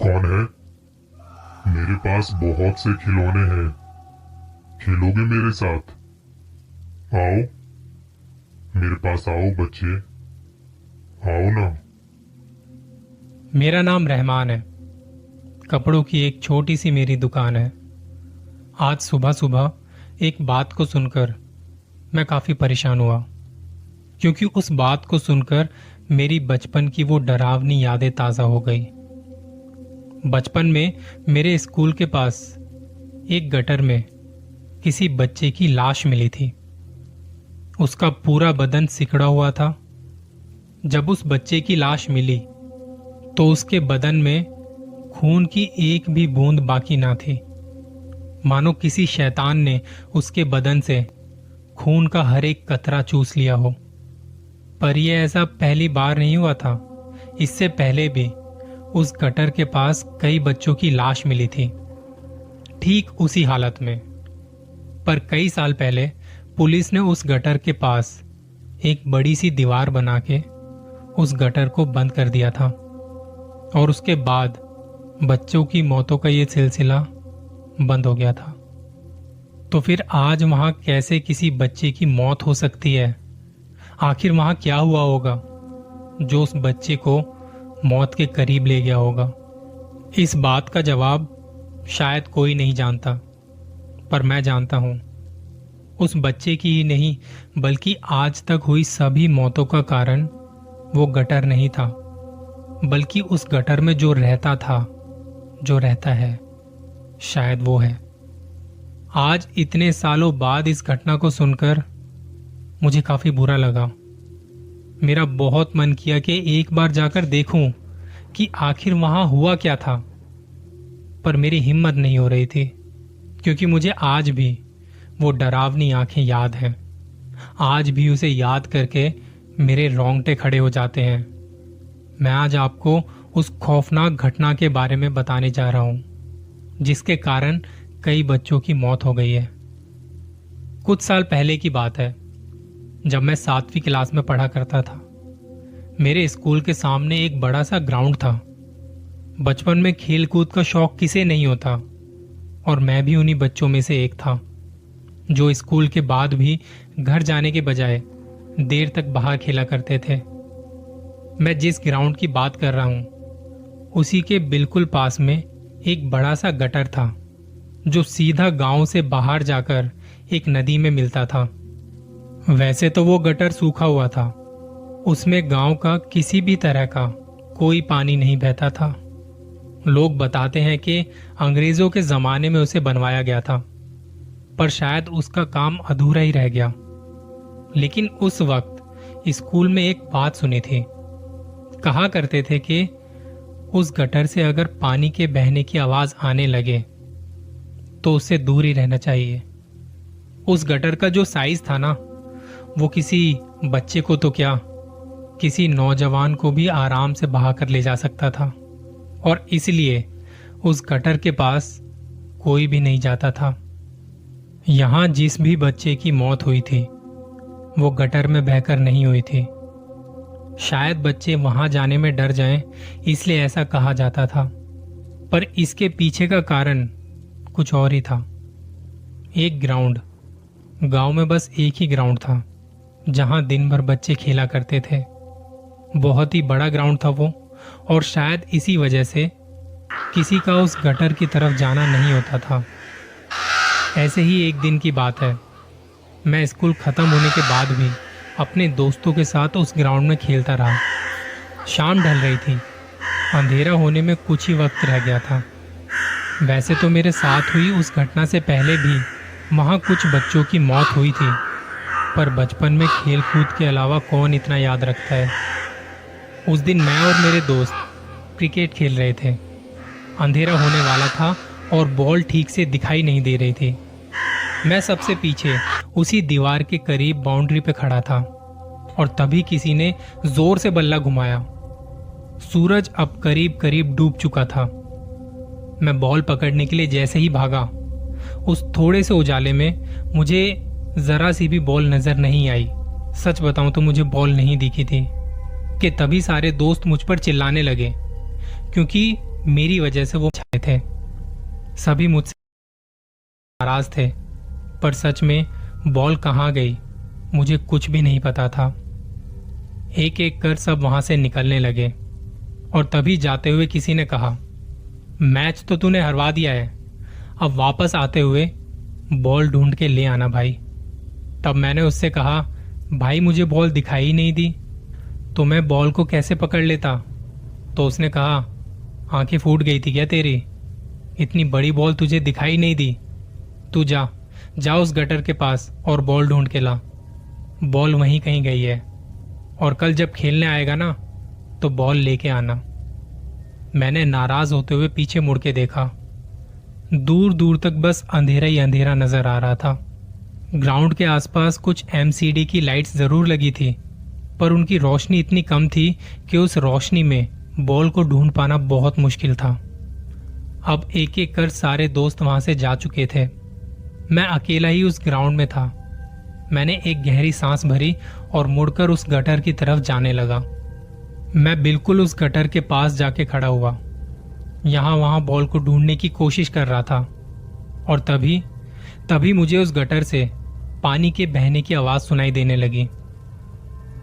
कौन है? मेरे पास बहुत से खिलौने हैं। खेलोगे मेरे साथ? आओ, मेरे पास आओ बच्चे, आओ ना। मेरा नाम रहमान है। कपड़ों की एक छोटी सी मेरी दुकान है। आज सुबह सुबह एक बात को सुनकर मैं काफी परेशान हुआ, क्योंकि उस बात को सुनकर मेरी बचपन की वो डरावनी यादें ताजा हो गई। बचपन में मेरे स्कूल के पास एक गटर में किसी बच्चे की लाश मिली थी। उसका पूरा बदन सिकुड़ा हुआ था। जब उस बच्चे की लाश मिली तो उसके बदन में खून की एक भी बूंद बाकी ना थी। मानो किसी शैतान ने उसके बदन से खून का हर एक कतरा चूस लिया हो। पर यह ऐसा पहली बार नहीं हुआ था। इससे पहले भी उस गटर के पास कई बच्चों की लाश मिली थी, ठीक उसी हालत में। पर कई साल पहले पुलिस ने उस गटर के पास एक बड़ी सी दीवार बना के उस गटर को बंद कर दिया था, और उसके बाद बच्चों की मौतों का ये सिलसिला बंद हो गया था। तो फिर आज वहां कैसे किसी बच्चे की मौत हो सकती है? आखिर वहां क्या हुआ होगा जो उस बच्चे को मौत के करीब ले गया होगा? इस बात का जवाब शायद कोई नहीं जानता, पर मैं जानता हूं। उस बच्चे की ही नहीं बल्कि आज तक हुई सभी मौतों का कारण वो गटर नहीं था, बल्कि उस गटर में जो रहता था, जो रहता है, शायद वो है। आज इतने सालों बाद इस घटना को सुनकर मुझे काफी बुरा लगा। मेरा बहुत मन किया कि एक बार जाकर देखूं कि आखिर वहां हुआ क्या था, पर मेरी हिम्मत नहीं हो रही थी, क्योंकि मुझे आज भी वो डरावनी आंखें याद हैं। आज भी उसे याद करके मेरे रोंगटे खड़े हो जाते हैं। मैं आज आपको उस खौफनाक घटना के बारे में बताने जा रहा हूं, जिसके कारण कई बच्चों की मौत हो गई है। कुछ साल पहले की बात है, जब मैं 7वीं क्लास में पढ़ा करता था। मेरे स्कूल के सामने एक बड़ा सा ग्राउंड था। बचपन में खेल कूद का शौक किसे नहीं होता, और मैं भी उन्हीं बच्चों में से एक था जो स्कूल के बाद भी घर जाने के बजाय देर तक बाहर खेला करते थे। मैं जिस ग्राउंड की बात कर रहा हूं, उसी के बिल्कुल पास में एक बड़ा सा गटर था, जो सीधा गांव से बाहर जाकर एक नदी में मिलता था। वैसे तो वो गटर सूखा हुआ था, उसमें गांव का किसी भी तरह का कोई पानी नहीं बहता था। लोग बताते हैं कि अंग्रेजों के जमाने में उसे बनवाया गया था, पर शायद उसका काम अधूरा ही रह गया। लेकिन उस वक्त स्कूल में एक बात सुनी थी। कहा करते थे कि उस गटर से अगर पानी के बहने की आवाज आने लगे तो उससे दूर ही रहना चाहिए। उस गटर का जो साइज था ना, वो किसी बच्चे को तो क्या, किसी नौजवान को भी आराम से बहा कर ले जा सकता था, और इसलिए उस गटर के पास कोई भी नहीं जाता था। यहां जिस भी बच्चे की मौत हुई थी वो गटर में बहकर नहीं हुई थी। शायद बच्चे वहां जाने में डर जाएं, इसलिए ऐसा कहा जाता था, पर इसके पीछे का कारण कुछ और ही था। एक ग्राउंड, गांव में बस एक ही ग्राउंड था जहां दिन भर बच्चे खेला करते थे। बहुत ही बड़ा ग्राउंड था वो, और शायद इसी वजह से किसी का उस गटर की तरफ जाना नहीं होता था। ऐसे ही एक दिन की बात है, मैं स्कूल खत्म होने के बाद भी अपने दोस्तों के साथ उस ग्राउंड में खेलता रहा। शाम ढल रही थी, अंधेरा होने में कुछ ही वक्त रह गया था। वैसे तो मेरे साथ हुई उस घटना से पहले भी वहाँ कुछ बच्चों की मौत हुई थी, पर बचपन में खेल कूद के अलावा कौन इतना याद रखता है। उस दिन मैं और मेरे दोस्त क्रिकेट खेल रहे थे। अंधेरा होने वाला था और बॉल ठीक से दिखाई नहीं दे रही थी। मैं सबसे पीछे उसी दीवार के करीब बाउंड्री पे खड़ा था, और तभी किसी ने जोर से बल्ला घुमाया। सूरज अब करीब करीब डूब चुका था। मैं बॉल पकड़ने के लिए जैसे ही भागा, उस थोड़े से उजाले में मुझे जरा सी भी बॉल नजर नहीं आई। सच बताऊं तो मुझे बॉल नहीं दिखी थी कि तभी सारे दोस्त मुझ पर चिल्लाने लगे, क्योंकि मेरी वजह से वो छाए थे। सभी मुझसे नाराज थे, पर सच में बॉल कहाँ गई मुझे कुछ भी नहीं पता था। एक एक कर सब वहां से निकलने लगे और तभी जाते हुए किसी ने कहा, मैच तो तूने हरवा दिया है, अब वापस आते हुए बॉल ढूंढ के ले आना भाई। तब मैंने उससे कहा, भाई मुझे बॉल दिखाई ही नहीं दी तो मैं बॉल को कैसे पकड़ लेता। तो उसने कहा, आंखें फूट गई थी क्या तेरी, इतनी बड़ी बॉल तुझे दिखाई नहीं दी। तू जा जा उस गटर के पास और बॉल ढूंढ के ला, बॉल वहीं कहीं गई है, और कल जब खेलने आएगा ना तो बॉल लेके आना। मैंने नाराज होते हुए पीछे मुड़ के देखा। दूर दूर तक बस अंधेरा ही अंधेरा नजर आ रहा था। ग्राउंड के आसपास कुछ एमसीडी की लाइट्स जरूर लगी थी, पर उनकी रोशनी इतनी कम थी कि उस रोशनी में बॉल को ढूंढ पाना बहुत मुश्किल था। अब एक एक कर सारे दोस्त वहां से जा चुके थे। मैं अकेला ही उस ग्राउंड में था। मैंने एक गहरी सांस भरी और मुड़कर उस गटर की तरफ जाने लगा। मैं बिल्कुल उस गटर के पास जाके खड़ा हुआ, यहां वहां बॉल को ढूंढने की कोशिश कर रहा था। और तभी तभी मुझे उस गटर से पानी के बहने की आवाज सुनाई देने लगी।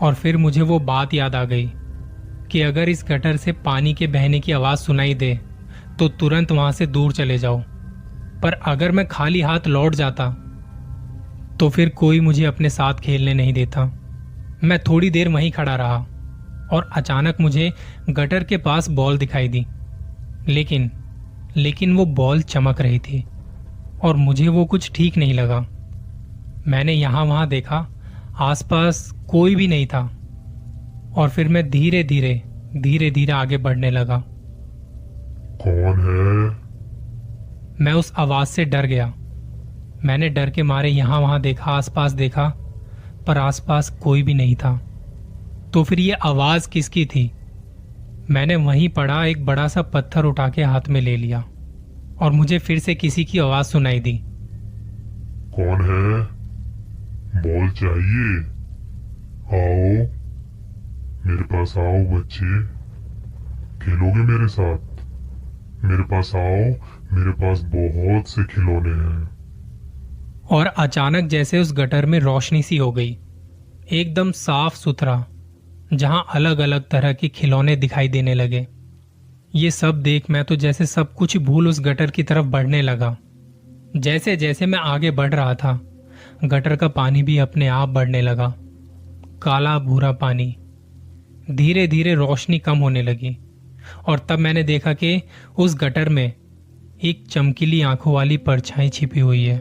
और फिर मुझे वो बात याद आ गई कि अगर इस गटर से पानी के बहने की आवाज सुनाई दे तो तुरंत वहां से दूर चले जाओ, पर अगर मैं खाली हाथ लौट जाता तो फिर कोई मुझे अपने साथ खेलने नहीं देता। मैं थोड़ी देर वहीं खड़ा रहा और अचानक मुझे गटर के पास बॉल दिखाई दी, लेकिन वो बॉल चमक रही थी और मुझे वो कुछ ठीक नहीं लगा। मैंने यहां वहां देखा, आसपास कोई भी नहीं था, और फिर मैं धीरे धीरे आगे बढ़ने लगा। कौन है? मैं उस आवाज से डर गया। मैंने डर के मारे यहां वहां देखा, आसपास देखा, पर आसपास कोई भी नहीं था। तो फिर ये आवाज किसकी थी? मैंने वहीं पड़ा एक बड़ा सा पत्थर उठा के हाथ में ले लिया और मुझे फिर से किसी की आवाज सुनाई दी। कौन है? बॉल चाहिए? आओ मेरे पास आओ बच्चे, खेलोगे मेरे साथ? मेरे पास आओ, मेरे पास बहुत से खिलौने हैं। और अचानक जैसे उस गटर में रोशनी सी हो गई, एकदम साफ सुथरा, जहां अलग अलग तरह के खिलौने दिखाई देने लगे। ये सब देख मैं तो जैसे सब कुछ भूल उस गटर की तरफ बढ़ने लगा। जैसे जैसे मैं आगे बढ़ रहा था, गटर का पानी भी अपने आप बढ़ने लगा, काला भूरा पानी। धीरे धीरे रोशनी कम होने लगी और तब मैंने देखा कि उस गटर में एक चमकीली आंखों वाली परछाई छिपी हुई है।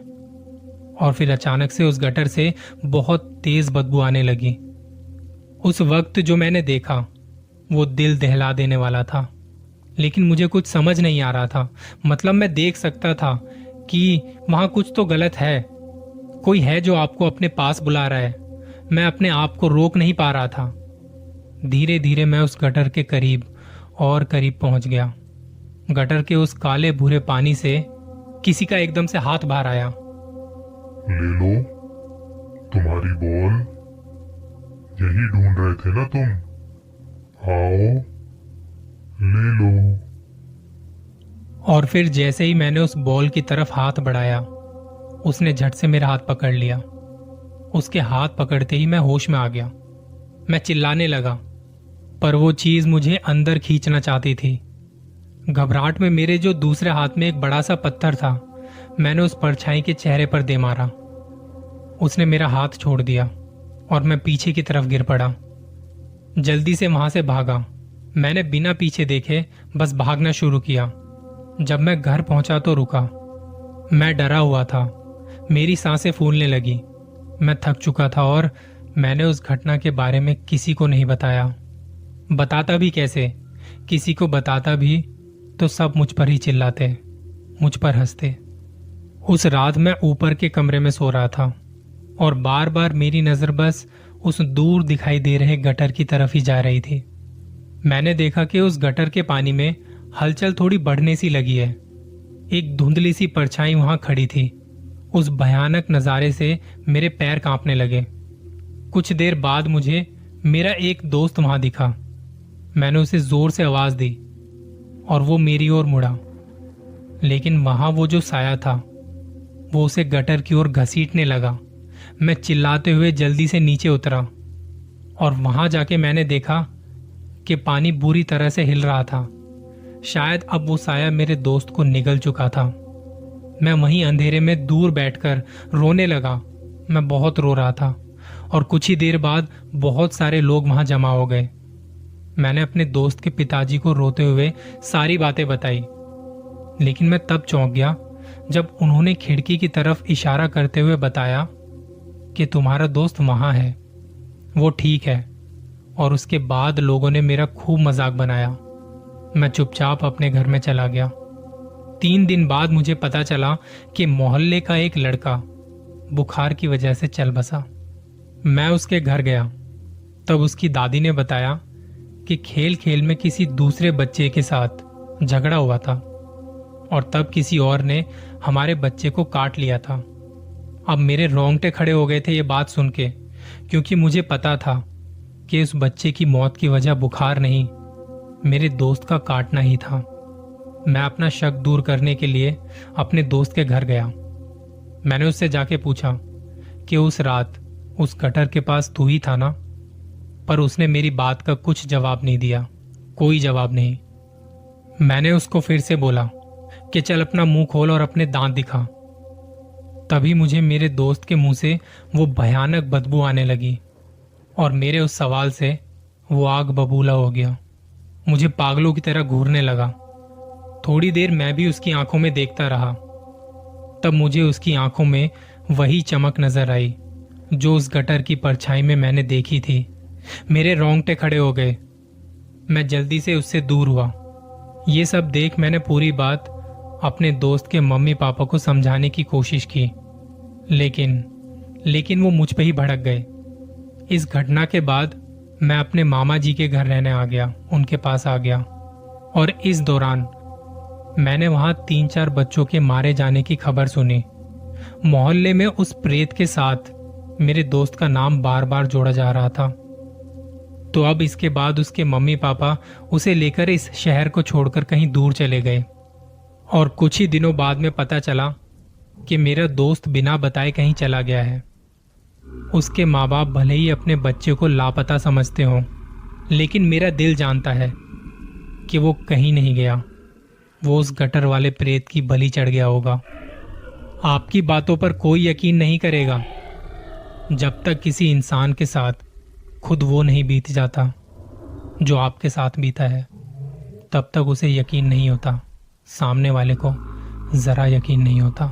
और फिर अचानक से उस गटर से बहुत तेज बदबू आने लगी। उस वक्त जो मैंने देखा वो दिल दहला देने वाला था, लेकिन मुझे कुछ समझ नहीं आ रहा था। मतलब मैं देख सकता था कि वहां कुछ तो गलत है, कोई है जो आपको अपने पास बुला रहा है। मैं अपने आप को रोक नहीं पा रहा था। धीरे धीरे मैं उस गटर के करीब और करीब पहुंच गया। गटर के उस काले भूरे पानी से किसी का एकदम से हाथ बाहर आया। ले लो तुम्हारी बॉल, यही ढूंढ रहे थे ना तुम, आओ ले लो। और फिर जैसे ही मैंने उस बॉल की तरफ हाथ बढ़ाया, उसने झट से मेरा हाथ पकड़ लिया। उसके हाथ पकड़ते ही मैं होश में आ गया। मैं चिल्लाने लगा, पर वो चीज मुझे अंदर खींचना चाहती थी। घबराहट में मेरे जो दूसरे हाथ में एक बड़ा सा पत्थर था, मैंने उस परछाई के चेहरे पर दे मारा। उसने मेरा हाथ छोड़ दिया और मैं पीछे की तरफ गिर पड़ा। जल्दी से वहां से भागा। मैंने बिना पीछे देखे बस भागना शुरू किया। जब मैं घर पहुंचा तो रुका। मैं डरा हुआ था, मेरी सांसें फूलने लगी। मैं थक चुका था और मैंने उस घटना के बारे में किसी को नहीं बताया। बताता भी कैसे? किसी को बताता भी तो सब मुझ पर ही चिल्लाते, मुझ पर हंसते। उस रात मैं ऊपर के कमरे में सो रहा था और बार बार मेरी नजर बस उस दूर दिखाई दे रहे गटर की तरफ ही जा रही थी। मैंने देखा कि उस गटर के पानी में हलचल थोड़ी बढ़ने सी लगी है। एक धुंधली सी परछाई वहां खड़ी थी। उस भयानक नजारे से मेरे पैर कांपने लगे। कुछ देर बाद मुझे मेरा एक दोस्त वहां दिखा। मैंने उसे जोर से आवाज दी, और वो मेरी ओर मुड़ा, लेकिन वहां वो जो साया था वो उसे गटर की ओर घसीटने लगा। मैं चिल्लाते हुए जल्दी से नीचे उतरा और वहां जाके मैंने देखा कि पानी बुरी तरह से हिल रहा था। शायद अब वो साया मेरे दोस्त को निगल चुका था। मैं वहीं अंधेरे में दूर बैठकर रोने लगा। मैं बहुत रो रहा था और कुछ ही देर बाद बहुत सारे लोग वहां जमा हो गए। मैंने अपने दोस्त के पिताजी को रोते हुए सारी बातें बताई, लेकिन मैं तब चौंक गया जब उन्होंने खिड़की की तरफ इशारा करते हुए बताया कि तुम्हारा दोस्त वहां है, वो ठीक है। और उसके बाद लोगों ने मेरा खूब मजाक बनाया। मैं चुपचाप अपने घर में चला गया। 3 दिन बाद मुझे पता चला कि मोहल्ले का एक लड़का बुखार की वजह से चल बसा। मैं उसके घर गया, तब उसकी दादी ने बताया कि खेल खेल में किसी दूसरे बच्चे के साथ झगड़ा हुआ था और तब किसी और ने हमारे बच्चे को काट लिया था। अब मेरे रोंगटे खड़े हो गए थे ये बात सुन के, क्योंकि मुझे पता था कि उस बच्चे की मौत की वजह बुखार नहीं, मेरे दोस्त का काटना ही था। मैं अपना शक दूर करने के लिए अपने दोस्त के घर गया। मैंने उससे जाके पूछा कि उस रात उस गटर के पास तू ही था ना? पर उसने मेरी बात का कुछ जवाब नहीं दिया, कोई जवाब नहीं। मैंने उसको फिर से बोला कि चल अपना मुंह खोल और अपने दांत दिखा। तभी मुझे मेरे दोस्त के मुंह से वो भयानक बदबू आने लगी और मेरे उस सवाल से वो आग बबूला हो गया। मुझे पागलों की तरह घूरने लगा। थोड़ी देर मैं भी उसकी आंखों में देखता रहा। तब मुझे उसकी आंखों में वही चमक नजर आई जो उस गटर की परछाई में मैंने देखी थी। मेरे रोंगटे खड़े हो गए। मैं जल्दी से उससे दूर हुआ। ये सब देख मैंने पूरी बात अपने दोस्त के मम्मी पापा को समझाने की कोशिश की, लेकिन वो मुझ पे ही भड़क गए। इस घटना के बाद मैं अपने मामा जी के घर रहने आ गया, उनके पास आ गया। और इस दौरान मैंने वहां 3-4 बच्चों के मारे जाने की खबर सुनी। मोहल्ले में उस प्रेत के साथ मेरे दोस्त का नाम बार बार जोड़ा जा रहा था। तो अब इसके बाद उसके मम्मी पापा उसे लेकर इस शहर को छोड़कर कहीं दूर चले गए। और कुछ ही दिनों बाद में पता चला कि मेरा दोस्त बिना बताए कहीं चला गया है। उसके माँ बाप भले ही अपने बच्चे को लापता समझते हों, लेकिन मेरा दिल जानता है कि वो कहीं नहीं गया। वो उस गटर वाले प्रेत की बलि चढ़ गया होगा। आपकी बातों पर कोई यकीन नहीं करेगा जब तक किसी इंसान के साथ खुद वो नहीं बीत जाता जो आपके साथ बीता है। तब तक उसे यकीन नहीं होता, सामने वाले को जरा यकीन नहीं होता।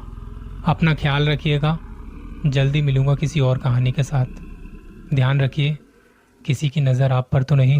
अपना ख्याल रखिएगा। जल्दी मिलूंगा किसी और कहानी के साथ। ध्यान रखिए, किसी की नज़र आप पर तो नहीं।